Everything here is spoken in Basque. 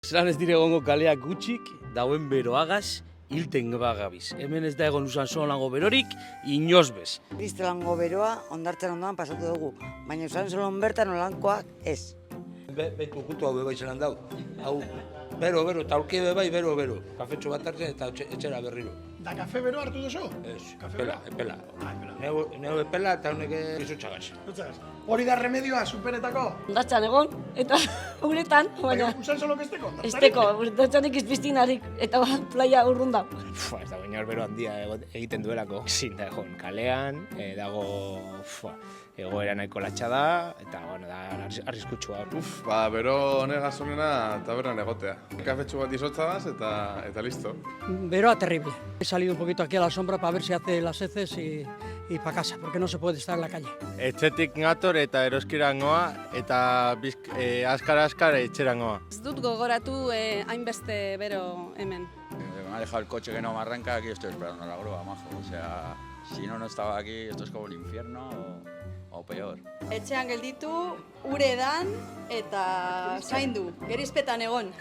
Zeran ez dire egongo kaleak gutxik, dauen beroagaz, hilten bagabiz. Hemen ez da egon usan solango berorik, inoz bez. Kristelango beroa ondartzen ondoan pasatu dugu, baina usan solon bertan olankoak ez. Beitu kultu hau bebai zelan dau. Hau, bero, eta aurki bebai, bero. Kafetxo bat hartzen eta etxera berriro. Da kafe bero hartu duzu? Ez, epela. Neu epela eta honek izutxagaz. Hori da remedioa, superetako? Ondartzan egon, eta uretan, baina Usan solo esteko? esteko, ondartzanik izpiztinarik, eta playa urrun da. Ez dago inor bero handia egiten duelako. Zin da egon kalean, dago egoera nahiko latxa da, eta da arriskutsua. Bero honegaz onena tabernan egotea. Kafetxu bat izotzagaz eta listo. Veroa terrible. He salido un poquito aquí a la sombra para ver si hace las heces y para casa, porque no se puede estar en la calle. Etxetik gator eta eroskirangoa eta askar etxerangoa. Ez dut gogoratu hainbeste bero hemen. Me ha dejado el coche que no me arranca, aquí estoy esperando la grúa, majo. O sea, si no estaba aquí, esto es como el infierno o peor. Etxean gelditu, uredan eta zaindu, gerizpetan egon.